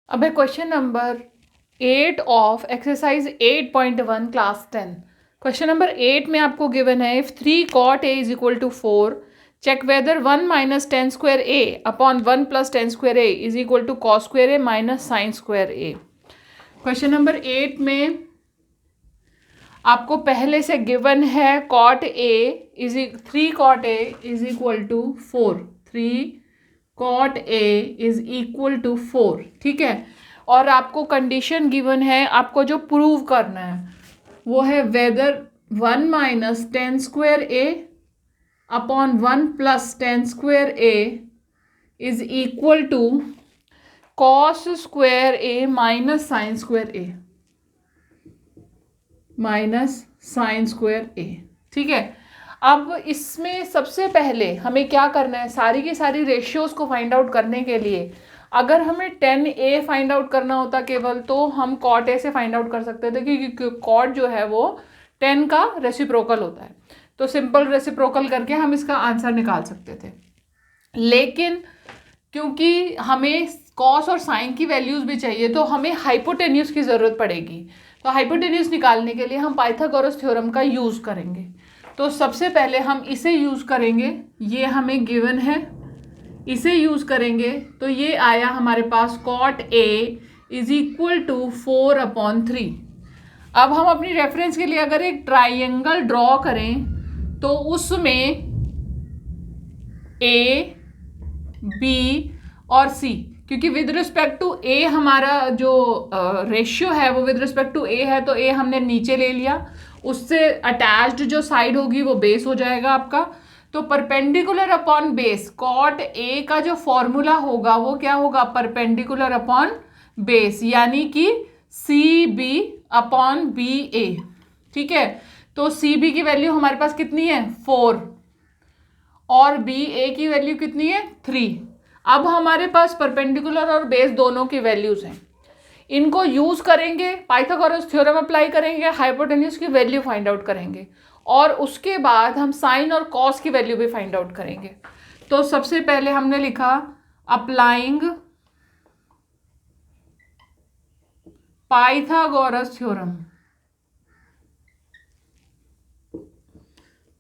अब है question number 8 of exercise 8.1 class 10। Question number 8 में आपको गिवन है if 3 cot a is equal to 4 check whether 1 minus tan square A upon 1 plus tan square A is equal to cos square A minus sign square A. Question number 8 में आपको पहले से given है cot a is 3 cot a is equal to 4, 3 cot a is equal to 4, ठीक है। और आपको condition given है, आपको जो प्रूव करना है वो है whether 1 minus tan square A upon 1 plus tan square A is equal to cos square A minus sign square A, minus sign square A, ठीक है। अब इसमें सबसे पहले हमें क्या करना है, सारी की सारी रेशियोज को फाइंड आउट करने के लिए अगर हमें 10a फाइंड आउट करना होता केवल, तो हम cot a से फाइंड आउट कर सकते थे, क्योंकि cot जो है वो 10 का रेसिप्रोकल होता है, तो सिंपल रेसिप्रोकल करके हम इसका आंसर निकाल सकते थे। लेकिन क्योंकि हमें कॉस और साइन की वैल्यूज भी चाहिए, तो हमें हाइपोटेन्यूज की ज़रूरत पड़ेगी। तो हाइपोटेन्यूज निकालने के लिए हम पाइथागोरस थ्योरम का यूज़ करेंगे। तो सबसे पहले हम इसे यूज़ करेंगे, ये हमें गिवन है, इसे यूज़ करेंगे। तो ये आया हमारे पास cot a is equal to 4 upon 3। अब हम अपनी रेफरेंस के लिए अगर एक ट्राइंगल ड्रॉ करें तो उसमें a, b और c, क्योंकि विद रिस्पेक्ट टू a हमारा जो रेशियो है वो विद रिस्पेक्ट टू a है, तो a हमने नीचे ले लिया, उससे अटैच्ड जो साइड होगी वो बेस हो जाएगा आपका। तो perpendicular upon base, cot a का जो फॉर्मूला होगा वो क्या होगा, परपेंडिकुलर अपॉन बेस, यानी कि CB अपॉन BA, ठीक है। तो CB की वैल्यू हमारे पास कितनी है 4 और BA की वैल्यू कितनी है 3। अब हमारे पास परपेंडिकुलर और बेस दोनों की वैल्यूज हैं, इनको यूज करेंगे, पाइथागोरस थ्योरम अप्लाई करेंगे, हाइपोटेन्यूज की वैल्यू फाइंड आउट करेंगे और उसके बाद हम साइन और कॉस की वैल्यू भी फाइंड आउट करेंगे। तो सबसे पहले हमने लिखा applying Pythagoras theorem.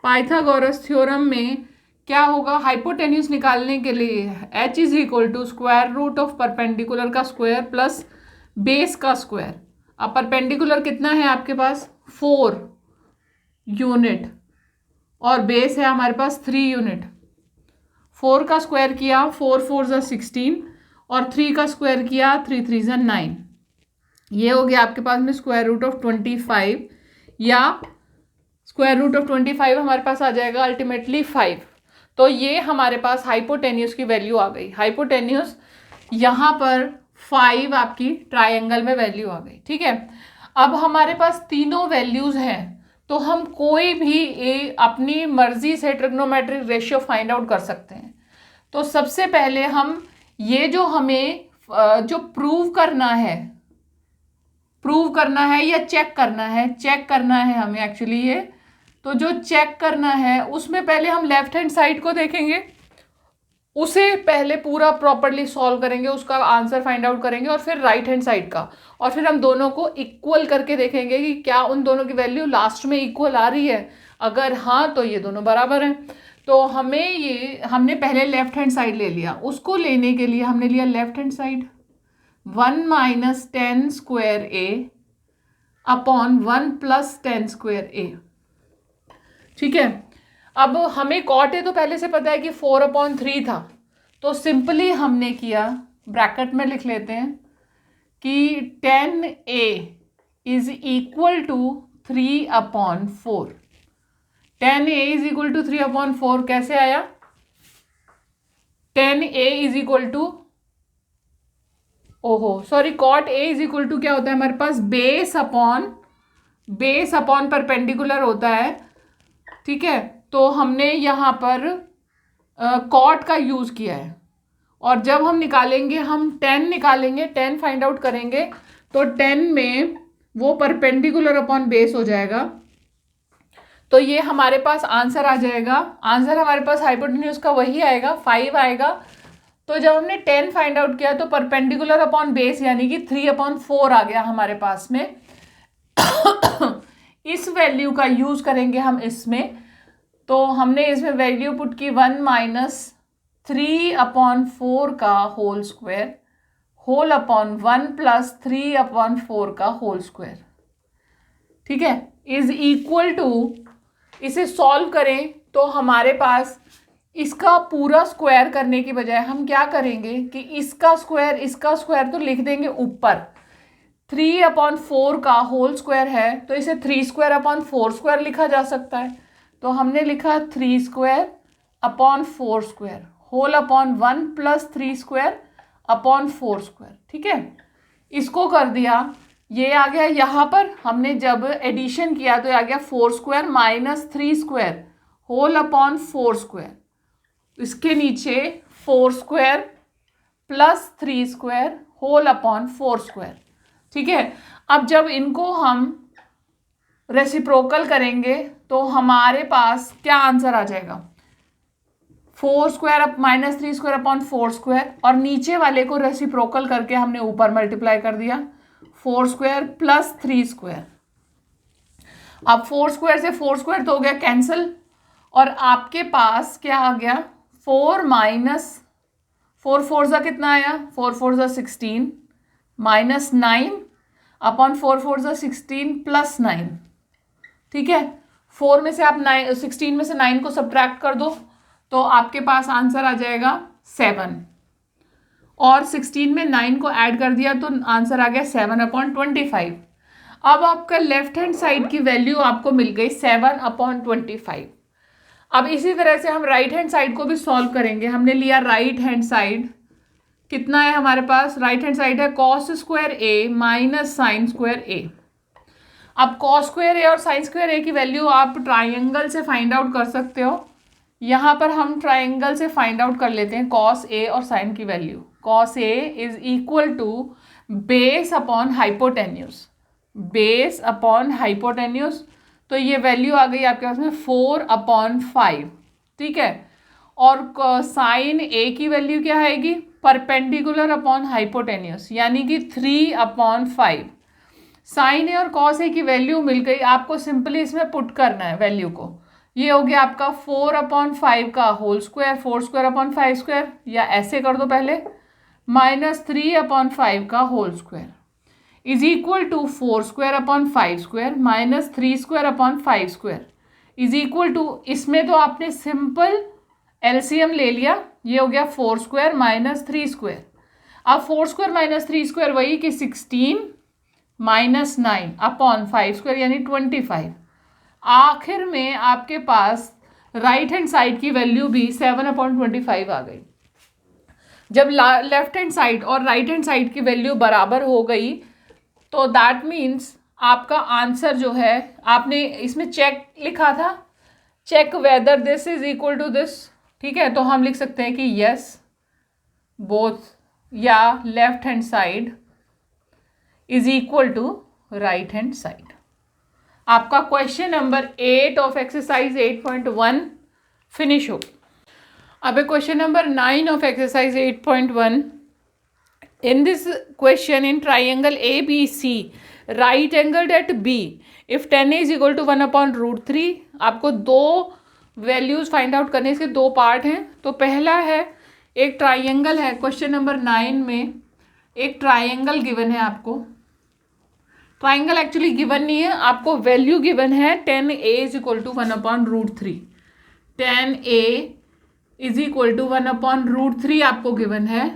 Pythagoras theorem में क्या होगा, हाइपोटेन्यूज निकालने के लिए h is equal to square root of perpendicular का स्क्वायर प्लस बेस का स्क्वायर। अब परपेंडिकुलर कितना है आपके पास 4 यूनिट और बेस है हमारे पास 3 यूनिट। 4 का स्क्वायर किया 4 4 ज़ा 16 और 3 का स्क्वायर किया 3 3 ज़ा 9। ये हो गया आपके पास में स्क्वायर रूट ऑफ 25, या स्क्वायर रूट ऑफ 25 हमारे पास आ जाएगा अल्टीमेटली 5। तो ये हमारे पास हाइपोटेन्यूज की वैल्यू आ गई। हाइपोटेन्यूज यहाँ पर 5 आपकी ट्रायंगल में वैल्यू आ गई, ठीक है। अब हमारे पास तीनों वैल्यूज हैं, तो हम कोई भी अपनी मर्जी से ट्रिग्नोमेट्रिक रेशियो फाइंड आउट कर सकते हैं। तो सबसे पहले हम ये जो हमें जो प्रूव करना है या चेक करना है हमें एक्चुअली ये, तो जो चेक करना है उसमें पहले हम लेफ्ट हैंड साइड को देखेंगे, उसे पहले पूरा प्रॉपरली सॉल्व करेंगे, उसका आंसर फाइंड आउट करेंगे, और फिर राइट हैंड साइड का, और फिर हम दोनों को इक्वल करके देखेंगे कि क्या उन दोनों की वैल्यू लास्ट में इक्वल आ रही है। अगर हाँ तो ये दोनों बराबर हैं। तो हमने पहले लेफ्ट हैंड साइड ले लिया, उसको लेने के लिए हमने लिया left hand side 1 minus tan square A upon 1 plus tan square A, ठीक है। अब हमें cot a तो पहले से पता है कि 4 अपॉन 3 था, तो सिंपली हमने किया, ब्रैकेट में लिख लेते हैं कि 10a is equal to 3 upon 4। 10a is equal to 3 upon 4 कैसे आया, 10a is equal to cot a is equal to क्या होता है हमारे पास, बेस अपॉन परपेंडिकुलर होता है, ठीक है। तो हमने यहाँ पर cot का यूज़ किया है, और जब हम निकालेंगे, हम 10 निकालेंगे, 10 फाइंड आउट करेंगे, तो 10 में वो परपेंडिकुलर अपॉन बेस हो जाएगा। तो ये हमारे पास आंसर आ जाएगा। आंसर हमारे पास हाइपोटेन्यूज का वही आएगा, 5 आएगा। तो जब हमने 10 फाइंड आउट किया तो परपेंडिकुलर अपॉन बेस यानी कि 3/4 आ गया हमारे पास में। इस वैल्यू का यूज करेंगे हम इसमें, तो हमने इसमें वैल्यू पुट की 1 - 3/4 का होल स्क्वायर होल अपॉन 1 + 3/4 का होल स्क्वायर, ठीक है, इज इक्वल टू, इसे सॉल्व करें तो हमारे पास इसका पूरा स्क्वायर करने की बजाय हम क्या करेंगे कि इसका स्क्वायर तो लिख देंगे ऊपर। 3/4 का होल स्क्वायर है तो इसे 3² लिखा जा सकता है। तो हमने लिखा 3² होल अपॉन 1 + 3² ठीक है, इसको कर दिया। ये आ गया यहाँ पर, हमने जब एडिशन किया तो ये आ गया 4² - 3² होल अपॉन 4²। इसके नीचे 4² + 3² होल अपॉन 4², ठीक है। अब जब इनको हम रेसिप्रोकल करेंगे तो हमारे पास क्या आंसर आ जाएगा, 4² - 3² अपॉन 4², और नीचे वाले को रेसिप्रोकल करके हमने ऊपर मल्टीप्लाई कर दिया 4² + 3²। अब 4² से 4² तो हो गया कैंसिल, और आपके पास क्या आ गया 4 - 4 4 ज़ा कितना आया, 4 4 ज़ा 16 - 9 अपॉन 4 4 ज़ा 16 + 9, ठीक है। 4 में से आप 16 में से 9 को सब्ट्रैक्ट कर दो तो आपके पास आंसर आ जाएगा 7, और 16 में 9 को ऐड कर दिया तो आंसर आ गया 7/25। अब आपका लेफ्ट हैंड साइड की वैल्यू आपको मिल गई 7/25। अब इसी तरह से हम राइट हैंड साइड को भी सॉल्व करेंगे। हमने लिया राइट हैंड साइड, कितना है हमारे पास, राइट हैंड साइड है cos² A - sin² A। अब cos² A और sin² A की वैल्यू आप ट्राइंगल से फाइंड आउट कर सकते हो। यहाँ पर हम ट्राइंगल से फाइंड आउट कर लेते हैं cos A और sin की value. cos A is equal to base upon hypotenuse, तो ये वैल्यू आ गई आपके पास में 4/5, ठीक है। और साइन A की वैल्यू क्या आएगी, परपेंडिकुलर अपॉन हाइपोटेन्यूस यानी कि 3/5। साइन A और cos A की वैल्यू मिल गई, आपको सिंपली इसमें पुट करना है वैल्यू को। ये हो गया आपका 4/5 का होल स्क्वायर 4² / 5², या ऐसे कर दो पहले, -3/5 का whole square is equal to 4² / 5² - 3² / 5² is equal to, इसमें तो आपने सिंपल एलसीएम ले लिया, ये हो गया 4² - 3²। अब 4² - 3² वही कि 16 - 9 अपॉन 5² यानी 25। आखिर में आपके पास राइट हैंड साइड की वैल्यू भी 7/25 आ गई। जब लेफ्ट हैंड साइड और राइट हैंड साइड की वैल्यू बराबर हो गई तो दैट मीन्स आपका आंसर जो है, आपने इसमें चेक लिखा था, check whether this is equal to this, ठीक है। तो हम लिख सकते हैं कि यस बोथ, या left hand side is equal to right hand side. आपका question number 8 of exercise 8.1 finish हो। अब question number 9 of exercise 8.1, in this question in triangle ABC right angled at B if tan A is equal to 1/√3, आपको दो values find out करने, इसके दो part हैं। तो पहला है एक ट्राइंगल है, क्वेश्चन नंबर 9 में एक ट्राइंगल गिवन है आपको। ट्राइंगल एक्चुअली गिवन नहीं है, आपको वैल्यू गिवन है tan A is equal to 1/√3। tan A is equal to 1/√3 आपको गिवन है।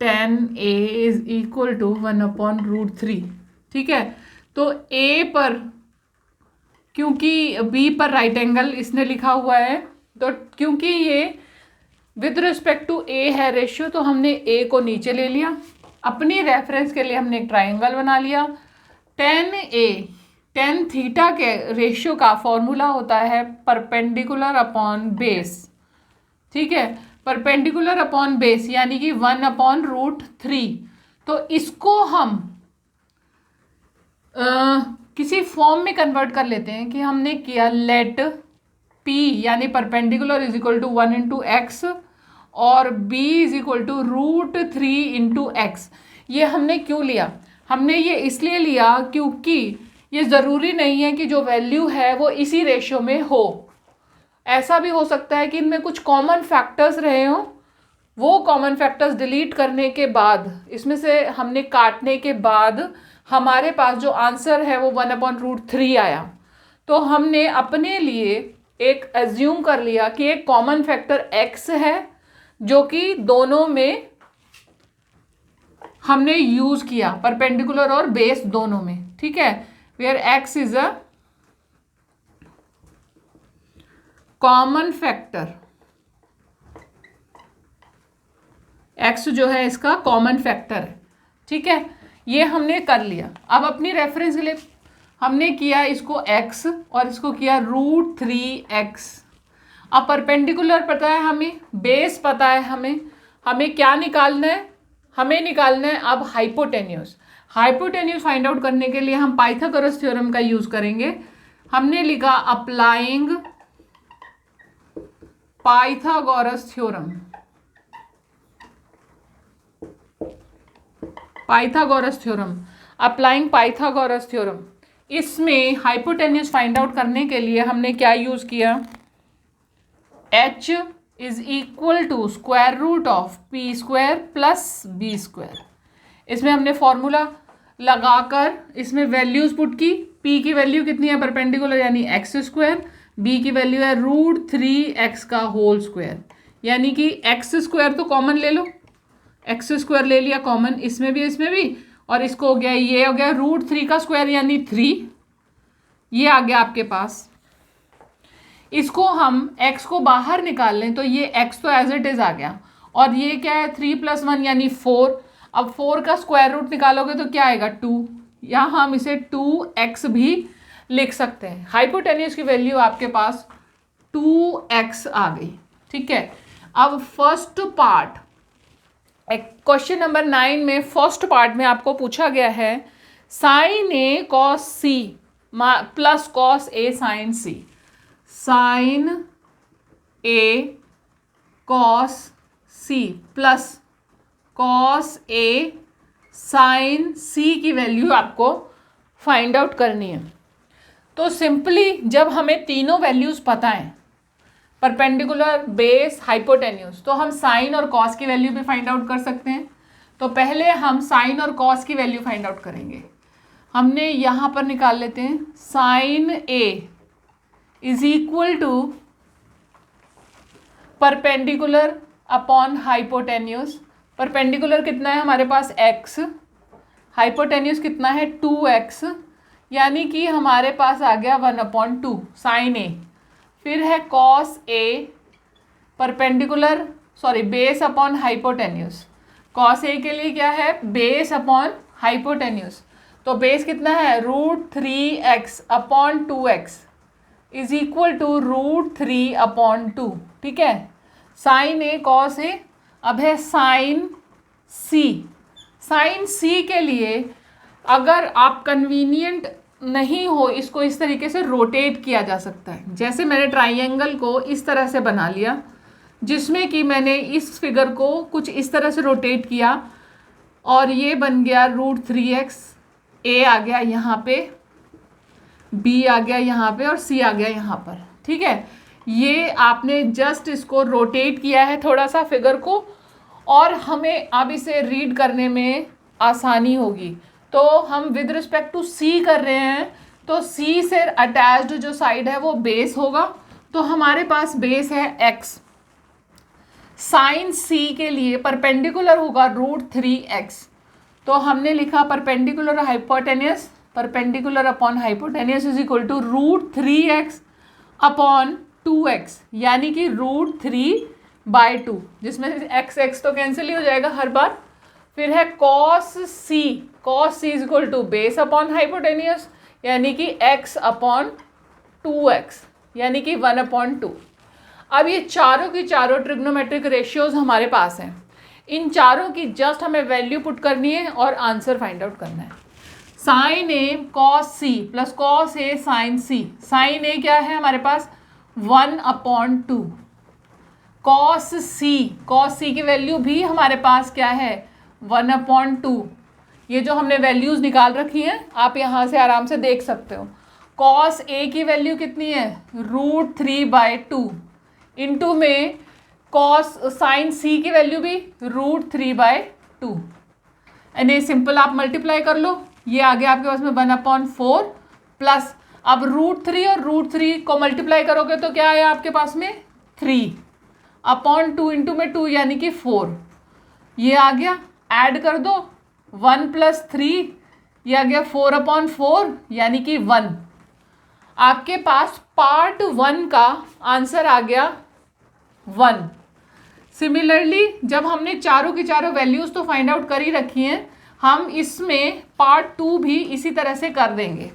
tan A is equal to 1/√3, ठीक है। तो A पर, क्योंकि B पर राइट एंगल इसने लिखा हुआ है, तो क्योंकि ये विद रिस्पेक्ट टू A है रेशियो, तो हमने A को नीचे ले लिया। अपनी रेफरेंस के लिए हमने एक ट्राइंगल बना लिया। tan थीटा के रेशियो का फॉर्मूला होता है परपेंडिकुलर अपॉन बेस, ठीक है, परपेंडिकुलर अपॉन बेस यानी कि 1/√3। तो इसको हम किसी फॉर्म में कन्वर्ट कर लेते हैं कि हमने किया लेट पी यानी perpendicular is equal to 1 into X और B is equal to √3 into X. ये हमने क्यों लिया? हमने ये इसलिए लिया क्योंकि ये ज़रूरी नहीं है कि जो वैल्यू है वो इसी रेशियो में हो। ऐसा भी हो सकता है कि इनमें कुछ कॉमन फैक्टर्स रहे हों, वो कॉमन फैक्टर्स डिलीट करने के बाद, इसमें से हमने काटने के बाद हमारे पास जो आंसर है वो 1/√3 आया। तो हमने अपने लिए एक एज्यूम कर लिया कि एक कॉमन फैक्टर x है जो कि दोनों में हमने यूज किया, परपेंडिकुलर और बेस दोनों में, ठीक है। Where x is a common factor, x जो है इसका कॉमन फैक्टर है, ठीक है। ये हमने कर लिया। अब अपनी रेफरेंस के लिए हमने किया इसको x और इसको किया √3x। अब परपेंडिकुलर पता है हमें, बेस पता है हमें क्या निकालना है? हमें निकालना है अब हाइपोटेन्यूज। हाइपोटेन्यूज फाइंड आउट करने के लिए हम पाइथागोरस थ्योरम का यूज करेंगे। हमने लिखा applying Pythagoras theorem. Pythagoras theorem, applying Pythagoras theorem. इसमें हाइपोटेन्यूज फाइंड आउट करने के लिए हमने क्या यूज किया? h is equal to square root of P square plus B square. इसमें हमने फॉर्मूला लगाकर इसमें वैल्यूज पुट की। p की वैल्यू कितनी है? परपेंडिकुलर यानी x स्क्वायर, b की वैल्यू है √3x का होल स्क्वायर, यानी कि x स्क्वायर तो कॉमन ले लो, x स्क्वायर ले लिया कॉमन, इसमें भी, और इसको हो गया, ये हो गया √3 का स्क्वायर यानी 3, ये आ गया आपके पास। इसको हम x को बाहर निकाल लें तो ये x तो एज इट इज आ गया, और ये क्या है 3 + 1 यानी 4। अब 4 का स्क्वायर रूट निकालोगे तो क्या आएगा? 2। यहाँ हम इसे 2x भी लिख सकते हैं। हाइपोटेन्यूज की वैल्यू आपके पास 2x आ गई, ठीक है। अब फर्स्ट पार्ट, क्वेश्चन नंबर 9 में फर्स्ट पार्ट में आपको पूछा गया है sin a cos c plus cos a sin c। sin a cos c plus cos a sin c की वैल्यू आपको फाइंड आउट करनी है। तो सिंपली जब हमें तीनों वैल्यूज पता है, परपेंडिकुलर, बेस, हाइपोटेन्यूज, तो हम साइन और कॉस की वैल्यू भी फाइंड आउट कर सकते हैं। तो पहले हम साइन और कॉस की वैल्यू फाइंड आउट करेंगे। हमने यहाँ पर निकाल लेते हैं sine A is equal to perpendicular upon hypotenuse. Perpendicular कितना है हमारे पास? x, हाइपोटेन्यूज कितना है? 2x, यानी कि हमारे पास आ गया 1/2 साइन ए। फिर है cos A, perpendicular base upon hypotenuse. Cos A के लिए क्या है? Base upon hypotenuse. तो बेस कितना है? √3x upon 2x is equal to √3/2, ठीक है। Sign A cos A. अब है साइन सी। साइन सी के लिए अगर आप कन्वीनियंट नहीं हो, इसको इस तरीके से रोटेट किया जा सकता है। जैसे मैंने ट्राइंगल को इस तरह से बना लिया, जिसमें कि मैंने इस फिगर को कुछ इस तरह से रोटेट किया, और ये बन गया √3x। ए आ गया यहाँ पे, बी आ गया यहाँ पे, और सी आ गया यहाँ पर, ठीक है। ये आपने जस्ट इसको रोटेट किया है थोड़ा सा फिगर को, और हमें अब इसे रीड करने में आसानी होगी। तो हम विद रिस्पेक्ट टू सी कर रहे हैं, तो सी से अटैच्ड जो साइड है वो बेस होगा। तो हमारे पास बेस है x। साइन सी के लिए परपेंडिकुलर होगा √3x। तो हमने लिखा perpendicular hypotenuse, perpendicular upon hypotenuse is equal to √3x upon 2x, यानी कि √3/2, जिसमें x तो कैंसिल ही हो जाएगा हर बार। फिर है cos C is equal to base upon hypotenuse, यानी कि x अपॉन 2x, यानी कि 1/2। अब ये चारों की चारों ट्रिग्नोमेट्रिक रेशियोज हमारे पास हैं। इन चारों की जस्ट हमें वैल्यू पुट करनी है और आंसर फाइंड आउट करना है। Sign A cos C plus cos A sign C. Sign ए क्या है हमारे पास? 1/2। कॉस सी की वैल्यू भी हमारे पास क्या है 1/2। ये जो हमने वैल्यूज निकाल रखी हैं आप यहाँ से आराम से देख सकते हो। कॉस ए की वैल्यू कितनी है √3/2 इंटू में कॉस साइन सी की वैल्यू भी √3/2। यानी सिंपल आप मल्टीप्लाई कर लो, ये आ गया आपके पास में 1/4 प्लस अब √3 और √3 को मल्टीप्लाई करोगे तो क्या आया आपके पास में 3/2 इंटू में 2 यानी कि 4। ये आ गया, ऐड कर दो 1 + 3, ये आ गया 4/4 यानी कि 1। आपके पास पार्ट 1 का आंसर आ गया 1। सिमिलरली जब हमने चारों की चारों वैल्यूज तो फाइंड आउट कर ही रखी हैं, हम इसमें पार्ट 2 भी इसी तरह से कर देंगे।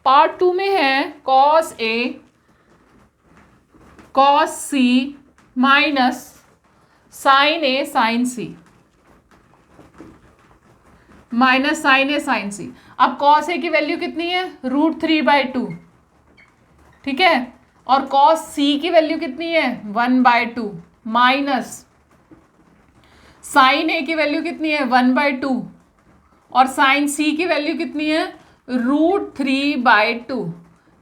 पार्ट 2 में है कॉस ए कॉस सी माइनस साइन ए साइन सी माइनस साइन ए साइन सी। अब कॉस ए की वैल्यू कितनी है √3/2, ठीक है, और कॉस सी की वैल्यू कितनी है 1/2 माइनस साइन ए की वैल्यू कितनी है 1/2 और साइन सी की वैल्यू कितनी है √3/2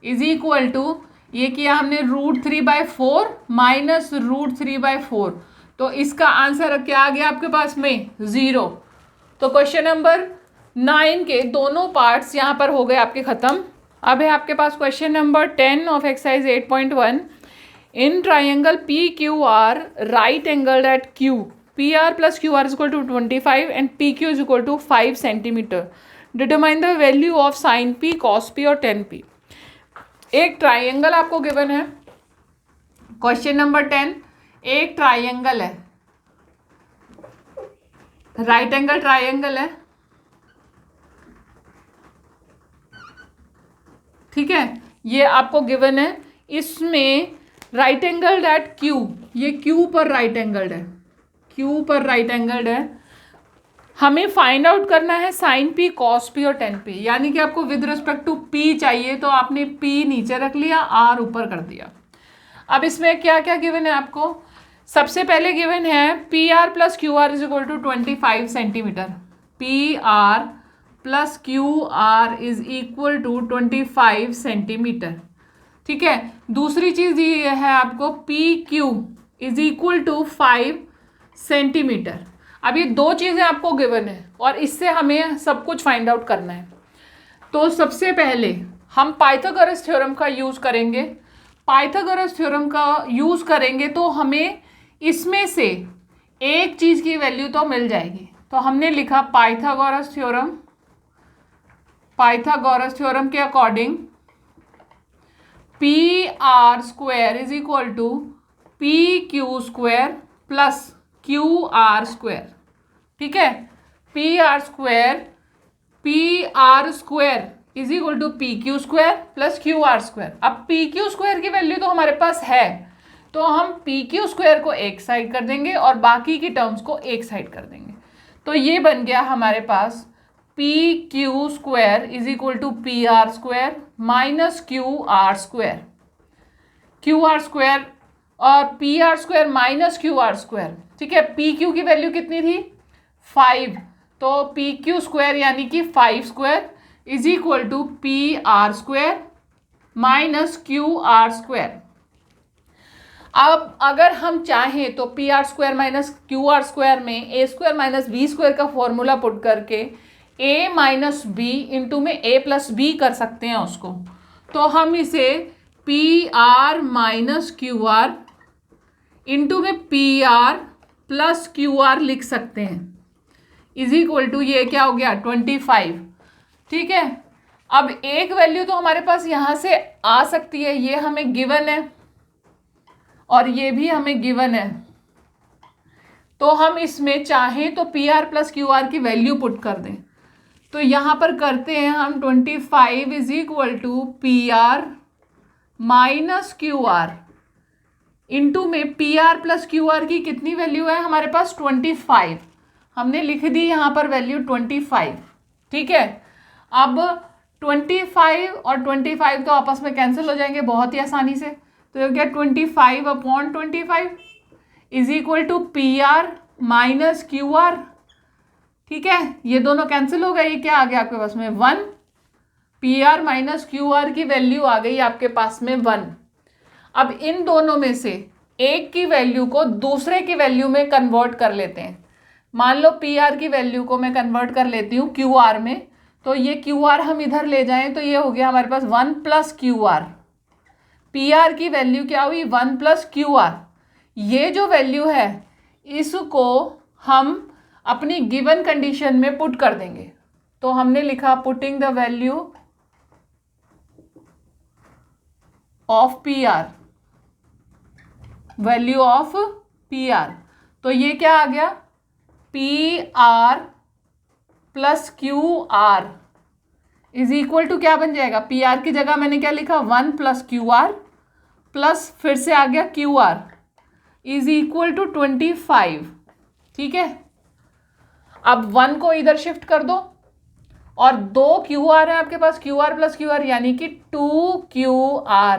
इज इक्वल टू ये किया हमने √3/4 माइनस √3/4, तो इसका आंसर क्या आ गया आपके पास में 0। तो क्वेश्चन नंबर 9 के दोनों पार्ट्स यहाँ पर हो गए आपके ख़त्म। अब है आपके पास question number 10 of exercise 8.1। In triangle P Q R right angled at Q PR + QR is equal to 25 and PQ is equal to 5 cm. Determine the value of sin P, cos P और tan P। एक triangle आपको given है, question number 10 एक triangle है, right angle triangle है, ठीक है, ये आपको गिवन है। इसमें राइट एंगल्ड एट क्यू, ये क्यू पर राइट एंगल्ड है, क्यू पर राइट एंगल्ड है। हमें फाइंड आउट करना है साइन पी कॉस पी और टेन पी, यानी कि आपको विद रिस्पेक्ट टू पी चाहिए तो आपने पी नीचे रख लिया आर ऊपर कर दिया। अब इसमें क्या क्या गिवन है आपको, सबसे पहले गिवन है PR + QR is equal to 25 centimetre, PR + QR is equal to 25 centimetre, ठीक है। दूसरी चीज़ ये है आपको PQ is equal to 5 centimetre. अब ये दो चीज़ें आपको गिवन है और इससे हमें सब कुछ फाइंड आउट करना है। तो सबसे पहले हम पाइथागोरस थ्योरम का यूज़ करेंगे। पाइथागोरस थ्योरम का यूज़ करेंगे तो हमें इसमें से एक चीज़ की वैल्यू तो मिल जाएगी। तो हमने लिखा पाइथागोरस थ्योरम के according PR² is equal to PQ² plus QR², ठीक है। PR² is equal to PQ² plus QR²। अब PQ² की वैल्यू तो हमारे पास है, तो हम PQ² को एक साइड कर देंगे और बाकी की टर्म्स को एक साइड कर देंगे। तो ये बन गया हमारे पास PQ² is equal to PR² minus QR² और PR² माइनस QR², ठीक है। PQ की वैल्यू कितनी थी 5, तो PQ² यानी कि 5² is equal to PR² minus QR²। अब अगर हम चाहें तो PR² माइनस QR² में A² माइनस B² का फॉर्मूला पुट करके A माइनस बी इंटू में A प्लस बी कर सकते हैं उसको। तो हम इसे PR माइनस QR इंटू में PR प्लस QR लिख सकते हैं इज इक्वल टू ये क्या हो गया 25, ठीक है। अब एक वैल्यू तो हमारे पास यहाँ से आ सकती है, ये हमें गिवन है और ये भी हमें गिवन है, तो हम इसमें चाहें तो PR प्लस QR की वैल्यू पुट कर दें। तो यहाँ पर करते हैं हम 25 is equal to PR minus QR into में PR प्लस QR की कितनी वैल्यू है हमारे पास 25, हमने लिख दी यहाँ पर वैल्यू 25, ठीक है। अब 25 और 25 तो आपस में कैंसिल हो जाएंगे बहुत ही आसानी से, तो ये हो गया 25/25 is equal to PR minus QR। ठीक है, ये दोनों कैंसिल हो गए, ये क्या आ गया आपके पास में 1। PR माइनस QR की वैल्यू आ गई आपके पास में 1। अब इन दोनों में से एक की वैल्यू को दूसरे की वैल्यू में कन्वर्ट कर लेते हैं। मान लो PR की वैल्यू को मैं कन्वर्ट कर लेती हूँ QR में, तो ये QR हम इधर ले जाएं तो ये हो गया हमारे पास 1 प्लस QR। PR की वैल्यू क्या हुई 1 प्लस QR। ये जो वैल्यू है इसको हम अपनी गिवन कंडीशन में पुट कर देंगे। तो हमने लिखा putting the value of PR, value of PR। तो ये क्या आ गया PR plus QR is equal to क्या बन जाएगा, PR की जगह मैंने क्या लिखा 1 प्लस QR प्लस फिर से आ गया QR इज इक्वल टू 25। ठीक है, अब 1 को इधर शिफ्ट कर दो और 2 QR है आपके पास, QR प्लस QR यानी कि 2QR।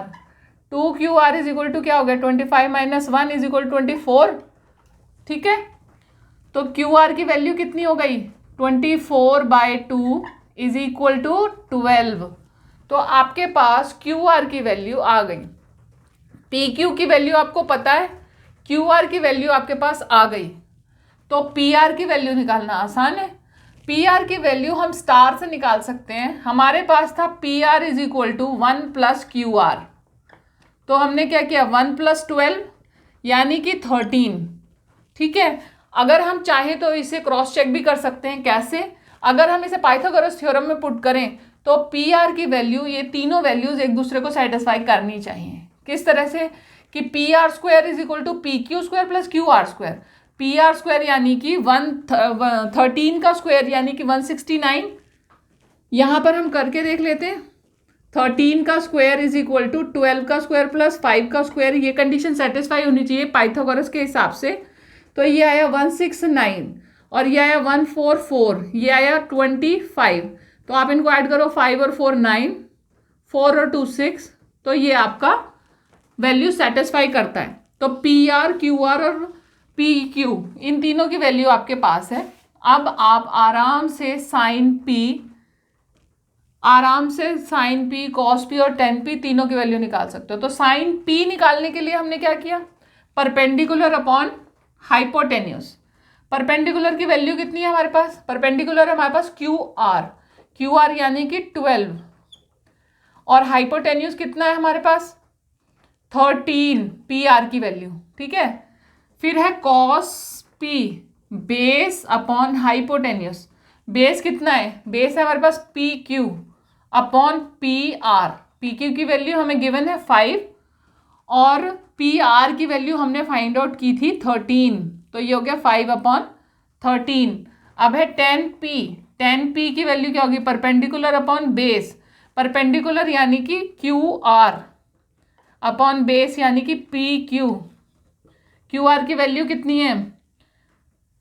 2QR is equal to क्या हो गया 25 माइनस 1 इज इक्वल 24। ठीक है, तो QR की वैल्यू कितनी हो गई 24/2 इज इक्वल टू 12। तो आपके पास QR की वैल्यू आ गई। PQ की वैल्यू आपको पता है, QR की वैल्यू आपके पास आ गई, तो PR की वैल्यू निकालना आसान है। PR की वैल्यू हम स्टार से निकाल सकते हैं। हमारे पास था PR is equal to 1 plus QR, तो हमने क्या किया 1 प्लस 12 यानी कि 13। ठीक है, अगर हम चाहें तो इसे क्रॉस चेक भी कर सकते हैं। कैसे, अगर हम इसे पाइथागोरस थ्योरम में पुट करें तो PR की वैल्यू, ये तीनों वैल्यूज एक दूसरे को सेटिस्फाई करनी चाहिए। किस तरह से कि PR square is equal to PQ square plus QR square. PR square यानी कि 13 का स्क्वायर यानी कि 169। यहाँ पर हम करके देख लेते हैं। 13 का स्क्वायर इज इक्वल टू 12 का स्क्वायर प्लस 5 का स्क्वायर, ये कंडीशन सेटिस्फाई होनी चाहिए पाइथागोरस के हिसाब से। तो ये आया 169 और ये आया 144, ये आया 25। तो आप इनको ऐड करो, 5 और 4 9, 4 और 2 6, तो ये आपका वैल्यू सेटिस्फाई करता है। तो PR QR और PQ इन तीनों की वैल्यू आपके पास है। अब आप आराम से साइन P, कॉस P और टेन P तीनों की वैल्यू निकाल सकते हो। तो साइन P निकालने के लिए हमने क्या किया, परपेंडिकुलर अपॉन हाइपोटेन्यूस। परपेंडिकुलर की वैल्यू कितनी है हमारे पास, परपेंडिकुलर हमारे पास QR यानी कि 12 और हाइपोटेन्यूस कितना है हमारे पास 13 PR की वैल्यू। ठीक है, फिर है cos P base upon hypotenuse. Base कितना है, बेस है हमारे पास PQ अपॉन PR। PQ की वैल्यू हमें गिवन है 5 और PR की वैल्यू हमने फाइंड आउट की थी 13, तो ये हो गया 5/13। अब है 10P की वैल्यू क्या होगी, परपेंडिकुलर अपॉन बेस। परपेंडिकुलर यानी कि QR अपॉन बेस यानी कि PQ। QR की वैल्यू कितनी है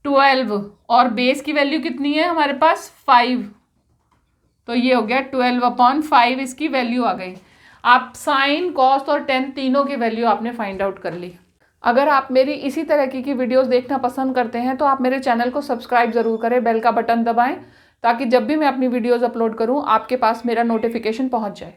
12 और बेस की वैल्यू कितनी है हमारे पास 5, तो ये हो गया 12/5 इसकी वैल्यू आ गई। आप साइन कॉस और टेन तीनों की वैल्यू आपने फाइंड आउट कर ली। अगर आप मेरी इसी तरह की वीडियोस देखना पसंद करते हैं तो आप मेरे चैनल को सब्सक्राइब ज़रूर करें, बेल का बटन दबाएं ताकि जब भी मैं अपनी वीडियोस अपलोड करूं आपके पास मेरा नोटिफिकेशन पहुंच जाए।